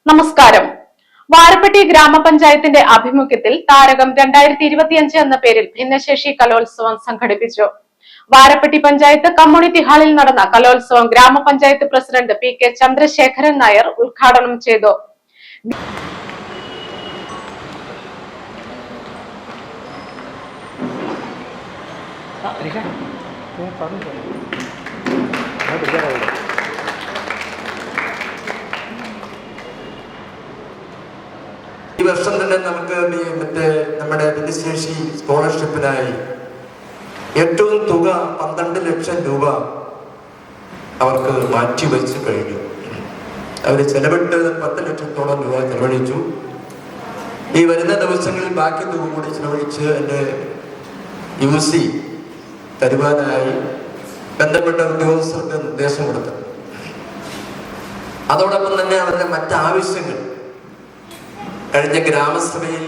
നമസ്കാരം. വാരപ്പെട്ടി ഗ്രാമപഞ്ചായത്തിന്റെ ആഭിമുഖ്യത്തിൽ താരകം 2025 എന്ന പേരിൽ ഭിന്നശേഷി കലോത്സവം സംഘടിപ്പിച്ചു. വാരപ്പെട്ടി പഞ്ചായത്ത് കമ്മ്യൂണിറ്റി ഹാളിൽ നടന്ന കലോത്സവം ഗ്രാമപഞ്ചായത്ത് പ്രസിഡന്റ് പി.കെ. ചന്ദ്രശേഖരൻ നായർ ഉദ്ഘാടനം ചെയ്തു. ഈ വർഷം തന്നെ നമുക്ക് നമ്മുടെ ഭിന്നശേഷി സ്കോളർഷിപ്പിനായി ഏറ്റവും തുക 12 ലക്ഷം രൂപ അവർക്ക് മാറ്റിവെച്ച് കഴിഞ്ഞു. അവർ ചെലവിട്ട് 10 ലക്ഷത്തോളം രൂപ ചെലവഴിച്ചു. ഈ വരുന്ന ദിവസങ്ങളിൽ ബാക്കി തുക കൂടി ചെലവഴിച്ച് എൻ്റെ UC തരുവാനായി ബന്ധപ്പെട്ട ഉദ്യോഗസ്ഥർക്ക് നിർദ്ദേശം കൊടുത്തു. അതോടൊപ്പം തന്നെ അവരുടെ മറ്റാവശ്യങ്ങൾ, കഴിഞ്ഞ ഗ്രാമസഭയിൽ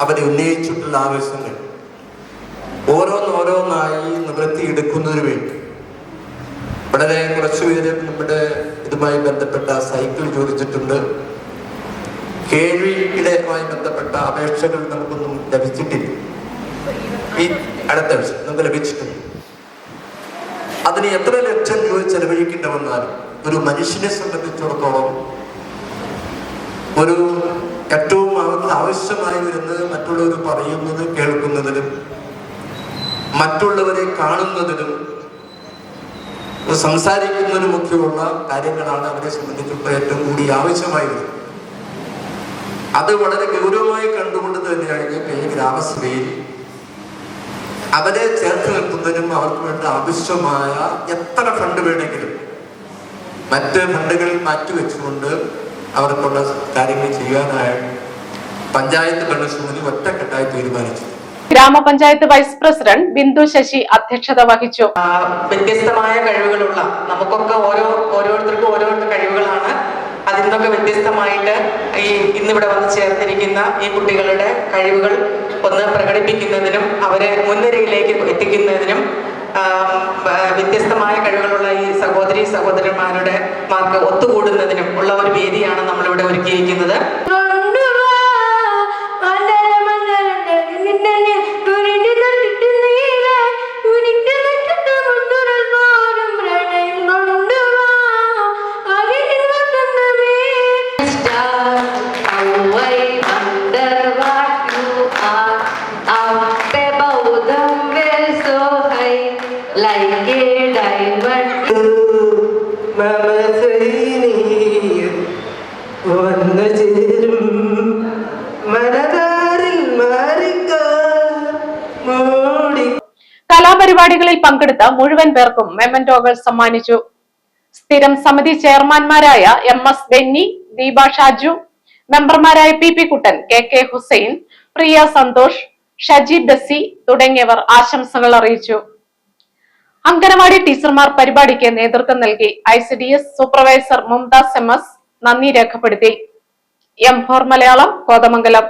അവരെ ഉന്നയിച്ചിട്ടുള്ള ആവശ്യങ്ങൾ ഓരോന്നോരോന്നായി നിവൃത്തിയെടുക്കുന്നതിന് വേണ്ടി വളരെ കുറച്ചുപേര് നമ്മുടെ ഇതുമായി ബന്ധപ്പെട്ട സൈക്കിൾ ചോദിച്ചിട്ടുണ്ട്. കേൾവിയുമായി ബന്ധപ്പെട്ട അപേക്ഷകൾ നമുക്കൊന്നും ലഭിച്ചിട്ടില്ല. ഈ അടുത്ത വർഷം നമുക്ക് ലഭിച്ചിട്ടുണ്ട്. അതിന് എത്ര ലക്ഷം രൂപ ചെലവഴിക്കേണ്ടി വന്നാലും ഒരു മനുഷ്യനെ സംബന്ധിച്ചിടത്തോളം ഒരു ഏറ്റവും അവർക്ക് ആവശ്യമായി വരുന്നത് മറ്റുള്ളവർ പറയുന്നത് കേൾക്കുന്നതിനും മറ്റുള്ളവരെ കാണുന്നതിനും സംസാരിക്കുന്നതിനുമൊക്കെയുള്ള കാര്യങ്ങളാണ് അവരെ സംബന്ധിച്ചിടത്തോളം ഏറ്റവും കൂടി ആവശ്യമായി വരുന്നത്. അത് വളരെ ഗൗരവമായി കണ്ടുകൊണ്ട് തന്നെയാണ് ഈ ഗ്രാമസഭയിൽ അവരെ ചേർത്ത് നിർത്തുന്നതിനും അവർക്ക് വേണ്ട ആവശ്യമായ എത്ര ഫണ്ട് വേണമെങ്കിലും മറ്റ് ഫണ്ടുകളിൽ മാറ്റിവെച്ചുകൊണ്ട് അവർക്കുള്ള കാര്യങ്ങൾ ചെയ്യാനായി പഞ്ചായത്ത് ഭരണസമിതി ഒറ്റക്കെട്ടായി തീരുമാനിച്ചു. ഗ്രാമപഞ്ചായത്ത് വൈസ് പ്രസിഡന്റ് ബിന്ദു ശശി അധ്യക്ഷത വഹിച്ചു. വ്യത്യസ്തമായ കഴിവുകളുള്ള നമുക്കൊക്കെ ഓരോരുത്തർക്കും ഓരോരുത്തർ കഴിവുകളാണ്. അതിൽ നിന്നൊക്കെ വ്യത്യസ്തമായിട്ട് ഇന്നിവിടെ വന്ന് ചേർന്നിരിക്കുന്ന ഈ കുട്ടികളുടെ കഴിവുകൾ ഒന്ന് പ്രകടിപ്പിക്കുന്നതിനും അവരെ മുൻനിരയിലേക്ക് എത്തിക്കുന്നതിനും വ്യത്യസ്തമായ കഴിവുകളുള്ള ഈ സഹോദരന്മാരുടെ മാർക്ക് ഒത്തുകൂടുന്നതിനും ഉള്ള ഒരു വേദിയാണ് നമ്മളിവിടെ ഒരുക്കിയിരിക്കുന്നത്. കലാപരിപാടികളിൽ പങ്കെടുത്ത മുഴുവൻ പേർക്കും മെമന്റോകൾ സമ്മാനിച്ചു. സ്ഥിരം സമിതി ചെയർമാൻമാരായ MS ബെന്നി, ദീപ ഷാജു, മെമ്പർമാരായ PP കുട്ടൻ, KK ഹുസൈൻ, പ്രിയ സന്തോഷ്, ഷജി ബസി തുടങ്ങിയവർ ആശംസകൾ അറിയിച്ചു. അംഗനവാടി ടീച്ചർമാർ പരിപാടിക്ക് നേതൃത്വം നൽകി. ICDS സൂപ്പർവൈസർ മുംതാസ് MS നന്ദി രേഖപ്പെടുത്തി. M4 മലയാളം, കോതമംഗലം.